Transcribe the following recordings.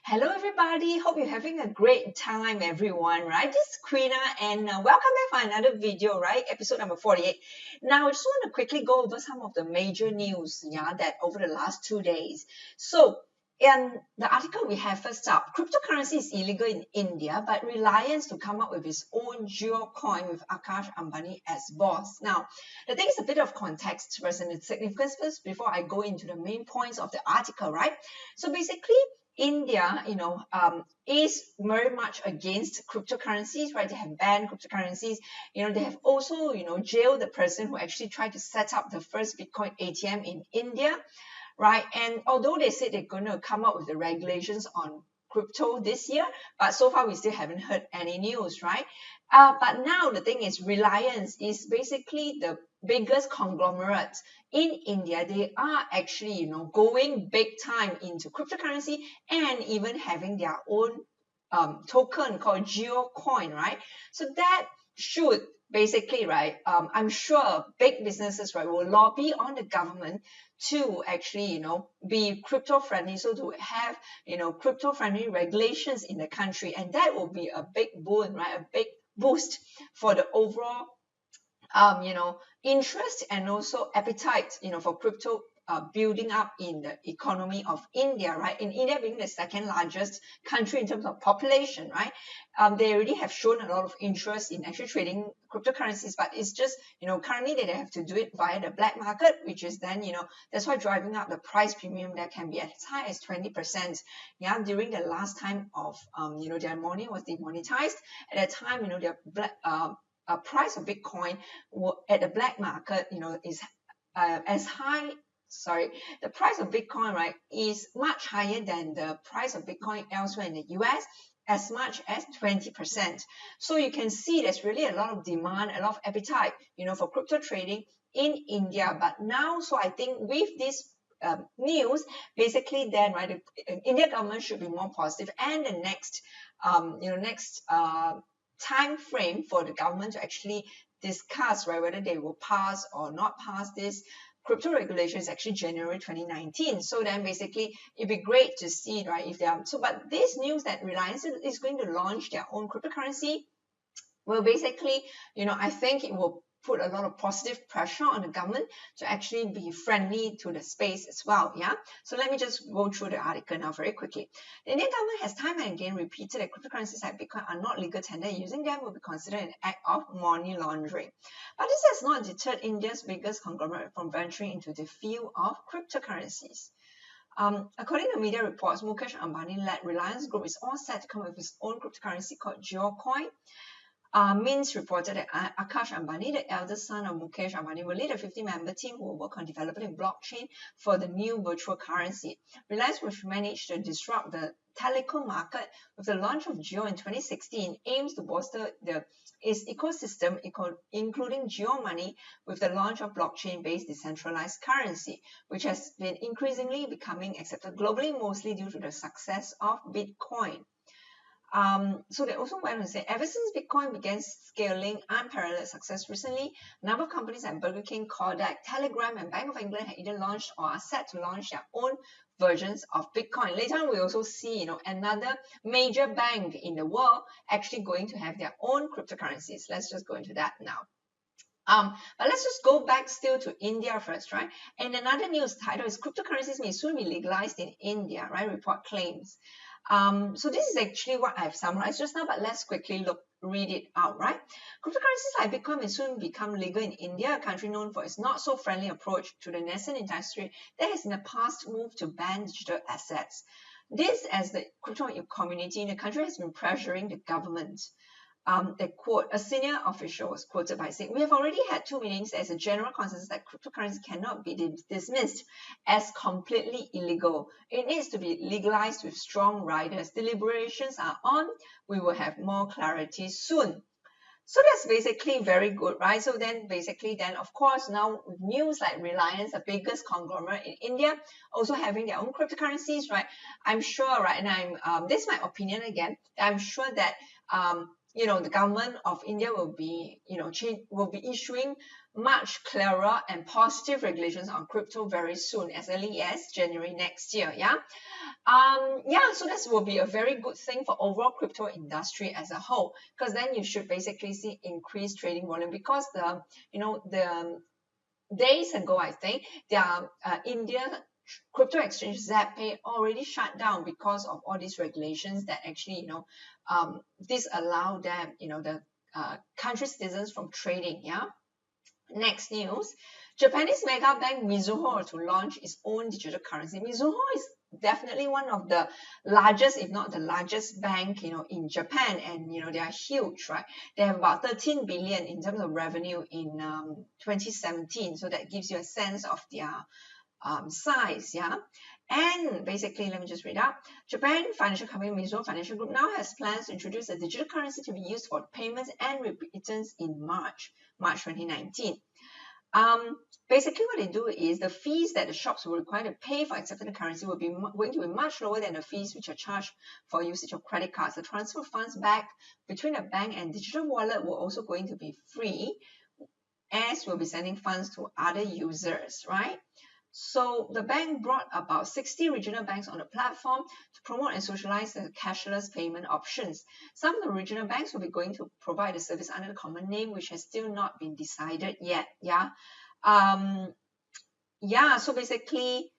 Hello everybody, hope you're having a great time everyone, right? This is Queena and welcome back for another video, right? Episode number 48. Now I just want to quickly go over some of the major news, that over the last 2 days. So in the article we have first up, cryptocurrency is illegal in India, but Reliance to come up with its own coin with Akash Ambani as boss. Now, the thing is a bit of context first and its significance first before I go into the main points of the article, right? So basically, India, is very much against cryptocurrencies, right? They have banned cryptocurrencies. They have also, jailed the person who actually tried to set up the first Bitcoin ATM in India, right? And although they said they're going to come up with the regulations on crypto this year, but so far we still haven't heard any news, right? But now the thing is, Reliance is basically the biggest conglomerate in India. They are actually, going big time into cryptocurrency and even having their own token called Coin, right? So that should basically, right, I'm sure big businesses, right, will lobby on the government to actually, be crypto friendly. So to have, crypto friendly regulations in the country, and that will be a big boon, right, a big boost for the overall interest and also appetite, for crypto building up in the economy of India, right? In India being the second largest country in terms of population, right? They already have shown a lot of interest in actually trading cryptocurrencies, but it's just, currently they have to do it via the black market, which is then, that's why driving up the price premium that can be as high as 20%. Yeah, during the last time of, their money was demonetized. At that time, their black, price of Bitcoin at the black market, is as high. Sorry, the price of Bitcoin, right, is much higher than the price of Bitcoin elsewhere in the US, as much as 20%. So you can see there's really a lot of demand, a lot of appetite, for crypto trading in India. But now, so I think with this news, basically then, right, the Indian government should be more positive, and the next, time frame for the government to actually discuss, right, whether they will pass or not pass this crypto regulation is actually January 2019. So then basically it'd be great to see, right, if they are but this news that Reliance is going to launch their own cryptocurrency will basically, I think it will put a lot of positive pressure on the government to actually be friendly to the space as well. Yeah. So let me just go through the article now very quickly. The Indian government has time and again repeated that cryptocurrencies like Bitcoin are not legal tender. Using them will be considered an act of money laundering. But this has not deterred India's biggest conglomerate from venturing into the field of cryptocurrencies. According to media reports, Mukesh Ambani-led Reliance Group is all set to come up with its own cryptocurrency called Coin. Mint reported that Akash Ambani, the eldest son of Mukesh Ambani, will lead a 50-member team who will work on developing blockchain for the new virtual currency. Reliance, which managed to disrupt the telecom market with the launch of Jio in 2016, aims to bolster its ecosystem, including Jio Money, with the launch of blockchain-based decentralized currency, which has been increasingly becoming accepted globally, mostly due to the success of Bitcoin. So they also went on to say, ever since Bitcoin began scaling unparalleled success recently, a number of companies like Burger King, Kodak, Telegram, and Bank of England have either launched or are set to launch their own versions of Bitcoin. Later on, we also see, another major bank in the world actually going to have their own cryptocurrencies. Let's just go into that now. But let's just go back still to India first, right? And another news title is cryptocurrencies may soon be legalized in India, right? Report claims. So this is actually what I've summarized just now, but let's quickly read it out, right? Cryptocurrencies like Bitcoin may soon become legal in India, a country known for its not so friendly approach to the nascent industry that has in the past moved to ban digital assets. This, as the crypto community in the country has been pressuring the government. A senior official was quoted by saying, "We have already had 2 meetings as a general consensus that cryptocurrency cannot be dismissed as completely illegal. It needs to be legalized with strong riders. Deliberations are on. We will have more clarity soon." So that's basically very good, right? So then of course, now with news like Reliance, the biggest conglomerate in India, also having their own cryptocurrencies, right? I'm sure, right, and this is my opinion again, I'm sure that the government of India will be, will be issuing much clearer and positive regulations on crypto very soon, as early as January next year. Yeah. So this will be a very good thing for overall crypto industry as a whole, because then you should basically see increased trading volume, because the days ago, I think, their India crypto exchange ZapPay already shut down because of all these regulations that actually, disallow them, the country citizens from trading. Yeah. Next news, Japanese mega bank Mizuho to launch its own digital currency. Mizuho is definitely one of the largest, if not the largest bank, in Japan, and they are huge, right? They have about 13 billion in terms of revenue in 2017, so that gives you a sense of their size. Yeah. And basically, let me just read out. Japan financial company Mizuho Financial Group now has plans to introduce a digital currency to be used for payments and remittance in March 2019. Basically, what they do is the fees that the shops will require to pay for accepting the currency will be going to be much lower than the fees which are charged for usage of credit cards. The transfer of funds back between a bank and digital wallet will also going to be free, as we'll be sending funds to other users, right? So the bank brought about 60 regional banks on the platform to promote and socialize the cashless payment options. Some of the regional banks will be going to provide the service under the common name, which has still not been decided yet. Yeah. So basically,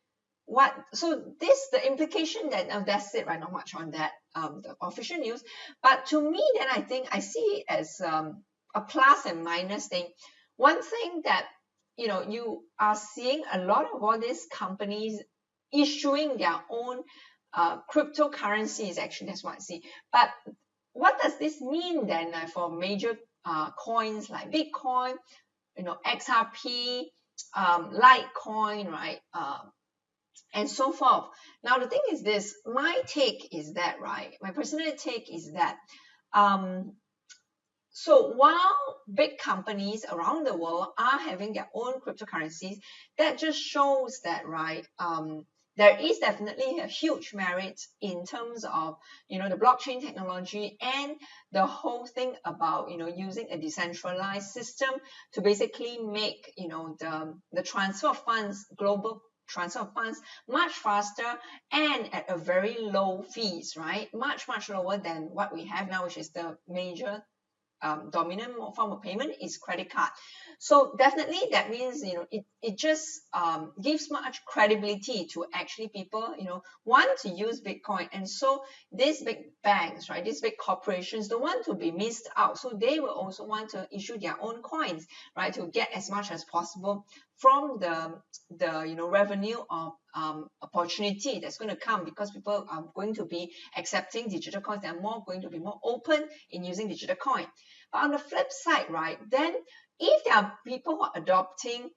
the implication that that's it, right? Not much on that, the official news. But to me, then I think I see it as a plus and minus thing. One thing that you are seeing a lot of all these companies issuing their own cryptocurrencies. Actually, that's what I see. But what does this mean then for major coins like Bitcoin, XRP, Litecoin, right? And so forth. Now, the thing is this, my take is that, right? My personal take is that, so while big companies around the world are having their own cryptocurrencies, that just shows that, right, there is definitely a huge merit in terms of, the blockchain technology and the whole thing about, using a decentralized system to basically make, the transfer of funds, global transfer of funds, much faster and at a very low fees, right? Much, much lower than what we have now, which is the major dominant form of payment is credit card. So definitely that means, it just gives much credibility to actually people, want to use Bitcoin. And so these big banks, right, these big corporations don't want to be missed out. So they will also want to issue their own coins, right, to get as much as possible from the revenue of opportunity that's going to come, because people are going to be accepting digital coins. They're going to be more open in using digital coin. But on the flip side, right, then if there are people who are adopting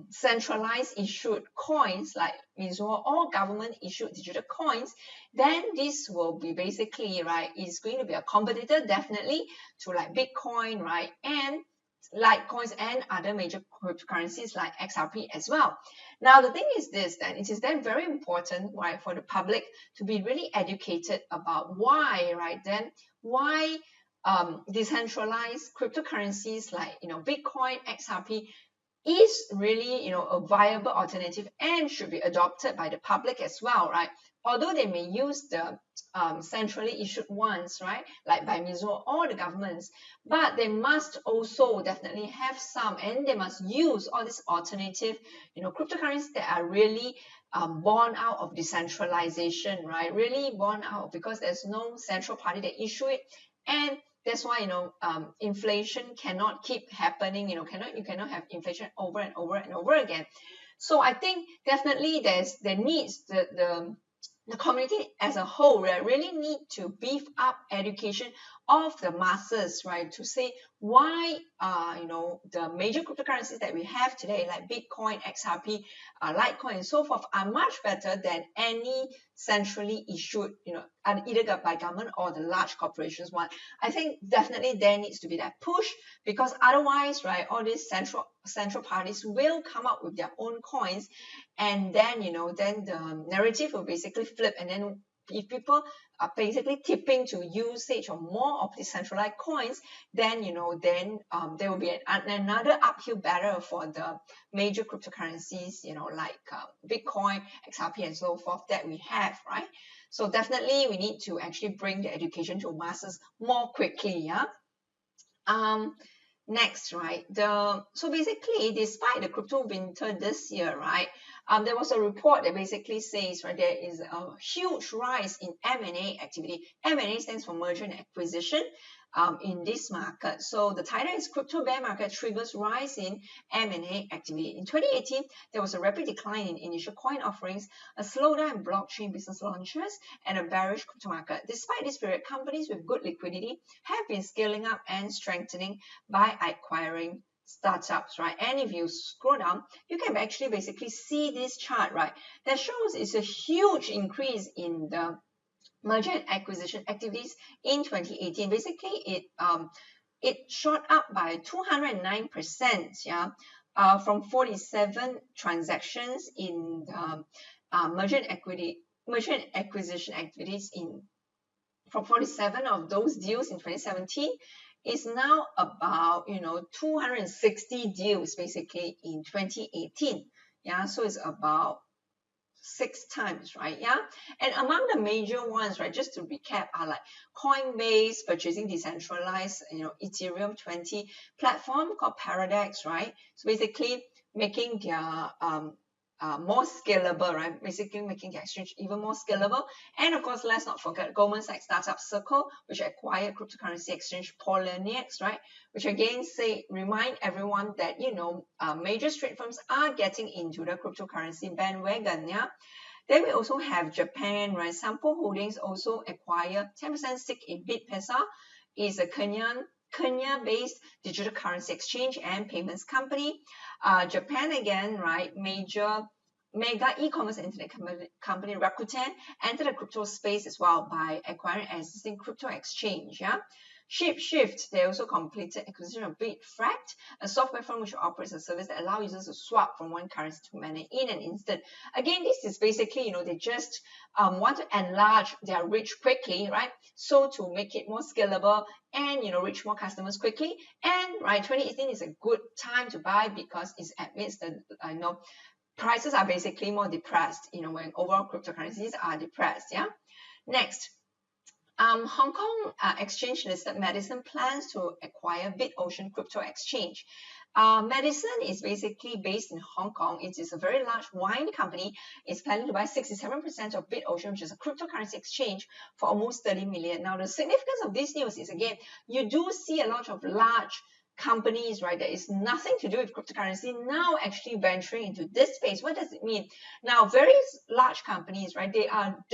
centralized issued coins like Mizuho or government issued digital coins, then this will be basically, right, is going to be a competitor definitely to like Bitcoin, right, and Litecoins and other major cryptocurrencies like XRP as well. Now, the thing is this, then it is then very important, right, for the public to be really educated about why, right, then why decentralized cryptocurrencies like, Bitcoin, XRP is really, a viable alternative and should be adopted by the public as well, right? Although they may use the centrally issued ones, right, like by Mizuho or the governments, but they must also definitely have some, and they must use all these alternative, cryptocurrencies that are really born out of decentralization, right? Really born out because there's no central party that issue it, and that's why inflation cannot keep happening. You cannot have inflation over and over and over again. So I think definitely there needs the community as a whole, right, really need to beef up education of the masses, right, to say why the major cryptocurrencies that we have today like Bitcoin, XRP, Litecoin and so forth are much better than any centrally issued, either by government or the large corporations one. I think definitely there needs to be that push, because otherwise, right, all these central parties will come up with their own coins, and then then the narrative will basically flip, and then if people are basically tipping to usage of more of decentralized coins, then there will be another uphill battle for the major cryptocurrencies, like Bitcoin, XRP, and so forth that we have, right? So definitely we need to actually bring the education to masses more quickly. Next, right? So basically, despite the crypto winter this year, right, there was a report that basically says, right, there is a huge rise in M&A activity. M&A stands for merger and acquisition. In this market. So the title is Crypto Bear Market Triggers Rise in M&A Activity. In 2018, there was a rapid decline in initial coin offerings, a slowdown in blockchain business launches, and a bearish crypto market. Despite this period, companies with good liquidity have been scaling up and strengthening by acquiring startups, right? And if you scroll down, you can actually basically see this chart, right, that shows it's a huge increase in the merger and acquisition activities in 2018. Basically, it shot up by 209%, from 47 transactions in the merger and acquisition activities from 47 of those deals in 2017 is now about 260 deals basically in 2018. So it's about 6 times, right? And among the major ones, right, just to recap, are like Coinbase purchasing decentralized, Ethereum 20 platform called Paradox, right? So basically making their more scalable, right? Basically making the exchange even more scalable. And of course, let's not forget Goldman Sachs startup Circle, which acquired cryptocurrency exchange Poloniex, right? Which again remind everyone that major street firms are getting into the cryptocurrency bandwagon. Then we also have Japan, right? Sampo Holdings also acquire 10% stake in BitPesa, is a Kenya-based digital currency exchange and payments company. Japan again, right? Mega e-commerce internet company Rakuten entered the crypto space as well by acquiring an existing crypto exchange. Shapeshift, they also completed acquisition of Bitfract, a software firm which operates a service that allows users to swap from one currency to another in an instant. Again, this is basically, they just want to enlarge their reach quickly, right? So to make it more scalable and, reach more customers quickly. And, right, 2018 is a good time to buy because it's amidst the, prices are basically more depressed, when overall cryptocurrencies are depressed, Next, Hong Kong exchange listed Madison plans to acquire BitOcean crypto exchange. Madison is basically based in Hong Kong. It is a very large wine company. It's planning to buy 67% of BitOcean, which is a cryptocurrency exchange, for almost 30 million. Now, the significance of this news is, again, you do see a lot of large companies, right, that is nothing to do with cryptocurrency now actually venturing into this space. What does it mean? Now, very large companies, right, they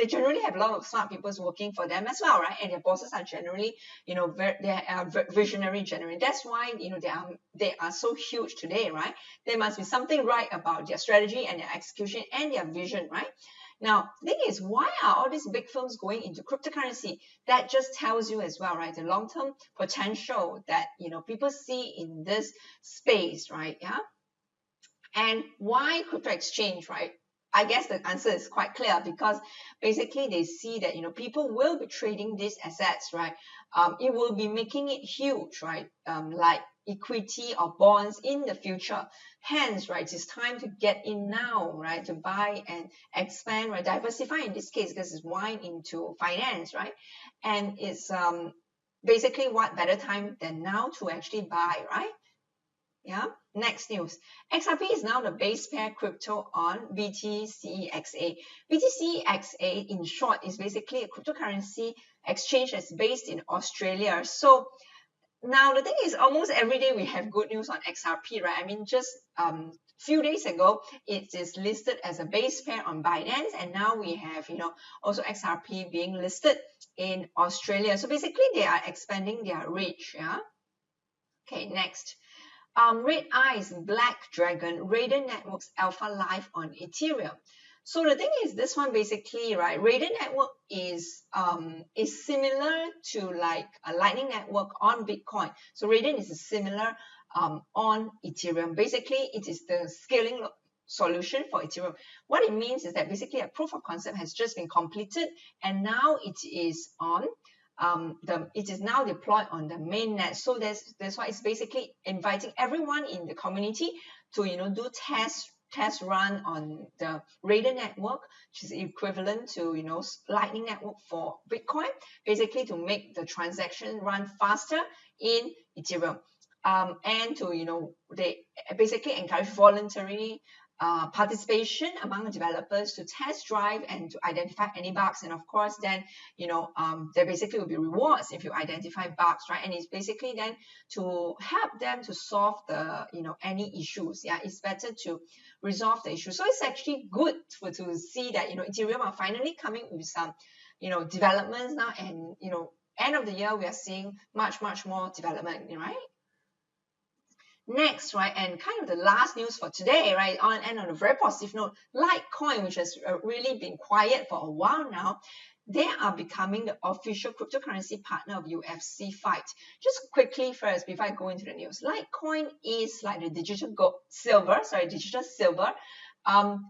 generally have a lot of smart people working for them as well, right, and their bosses are generally, they are visionary generally. That's why, they are so huge today, right? There must be something right about their strategy and their execution and their vision, right? Now, the thing is, why are all these big firms going into cryptocurrency? That just tells you as well, right, the long-term potential that, people see in this space, right, And why crypto exchange, right? I guess the answer is quite clear because basically they see that, people will be trading these assets, right? It will be making it huge, right? Like equity or bonds in the future. Hence, right, it's time to get in now, right, to buy and expand, right, diversify in this case because it's wine into finance, right? And it's basically what better time than now to actually buy, right? Next news. XRP is now the base pair crypto on BTCXA. BTCXA, in short, is basically a cryptocurrency exchange that's based in Australia. So now the thing is, almost every day we have good news on XRP, right? I mean, just few days ago, it is listed as a base pair on Binance, and now we have, also XRP being listed in Australia. So basically, they are expanding their reach. Okay, next. Red Eyes Black Dragon Radiant Networks Alpha Live on Ethereum. So the thing is, this one basically, right, Radiant Network is similar to like a Lightning Network on Bitcoin. So Radiant is similar on Ethereum. Basically, it is the solution for Ethereum. What it means is that basically a proof of concept has just been completed, and now it is on it is now deployed on the mainnet. So that's why it's basically inviting everyone in the community to do test run on the Raider network, which is equivalent to Lightning network for Bitcoin, basically to make the transaction run faster in Ethereum. And to they basically encourage voluntary participation among developers to test drive and to identify any bugs. And of course then there basically will be rewards if you identify bugs, right? And it's basically then to help them to solve the any issues. Yeah, it's better to resolve the issue. So it's actually good to see that Ethereum are finally coming with some developments now, and end of the year we are seeing much more development, right? Next, right, and kind of the last news for today, right, and on a very positive note, Litecoin, which has really been quiet for a while now, they are becoming the official cryptocurrency partner of UFC fight. Just quickly first, before I go into the news, Litecoin is like the digital silver,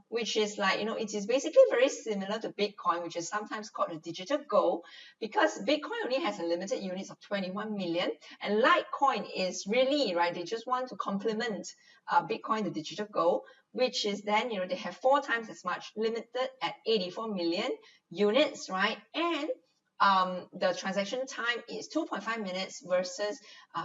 which is like, it is basically very similar to Bitcoin, which is sometimes called the digital gold, because Bitcoin only has a limited units of 21 million, and Litecoin is really, right, they just want to complement Bitcoin, the digital gold, which is then, they have 4 times as much, limited at 84 million units, right? And the transaction time is 2.5 minutes versus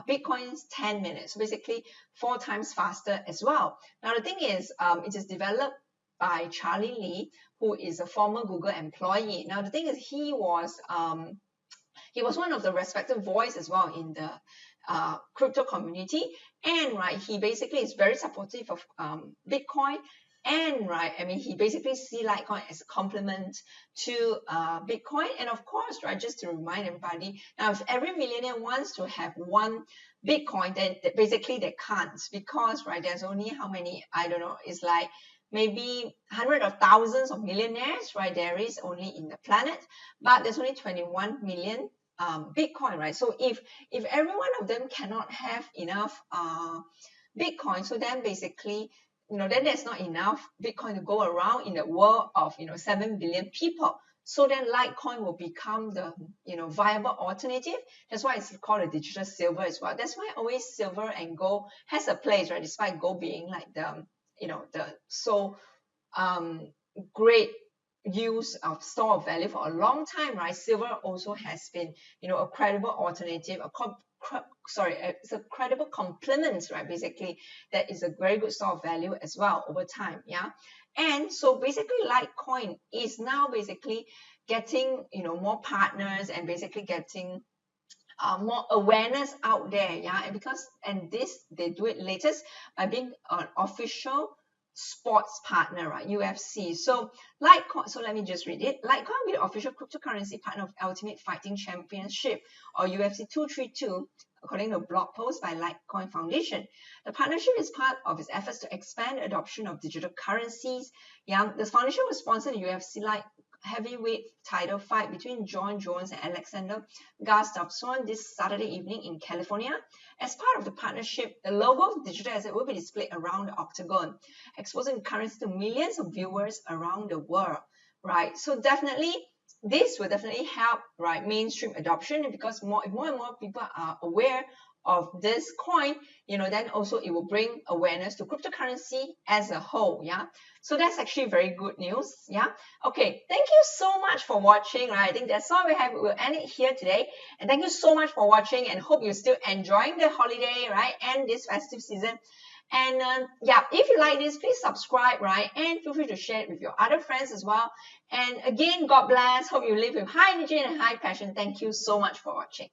Bitcoin's 10 minutes. So basically 4 times faster as well. Now the thing is, it is developed by Charlie Lee, who is a former Google employee. Now the thing is, he was one of the respected voice as well in the crypto community, and right, he basically is very supportive of Bitcoin. And right, I mean, he basically see Litecoin as a complement to Bitcoin. And of course, right, just to remind everybody, now if every millionaire wants to have 1 Bitcoin, then basically they can't, because right, there's only how many, I don't know, it's like maybe hundreds of thousands of millionaires, right, there is only in the planet, but there's only 21 million Bitcoin, right? So if every one of them cannot have enough Bitcoin, so then basically then there's not enough Bitcoin to go around in the world of 7 billion people. So then Litecoin will become the viable alternative. That's why it's called a digital silver as well. That's why always silver and gold has a place, right? Despite gold being like the the so great use of store of value for a long time, right? Silver also has been a credible alternative, it's a credible complement, right? Basically, that is a very good store of value as well over time. Yeah. And so basically Litecoin is now basically getting more partners and basically getting more awareness out there. Yeah. And this they do it latest by being an official sports partner, right? UFC. So Litecoin, so let me just read it. Litecoin will be the official cryptocurrency partner of Ultimate Fighting Championship, or UFC 232, according to a blog post by Litecoin Foundation. The partnership is part of its efforts to expand the adoption of digital currencies. Yeah, the foundation will sponsor the UFC Light heavyweight title fight between John Jones and Alexander Gustafsson this Saturday evening in California. As part of the partnership, the logo of the digital asset will be displayed around the octagon, exposing the currency to millions of viewers around the world, right? So definitely, this will definitely help, right, mainstream adoption, because if more and more people are aware of this coin, then also it will bring awareness to cryptocurrency as a whole. Yeah, so that's actually very good news. Yeah. Okay, thank you so much for watching. Right, I think that's all we have. We'll end it here today, and thank you so much for watching, and hope you're still enjoying the holiday, right, and this festive season. And yeah, if you like this, please subscribe, right, and feel free to share it with your other friends as well. And again, God bless. Hope you live with high energy and high passion. Thank you so much for watching.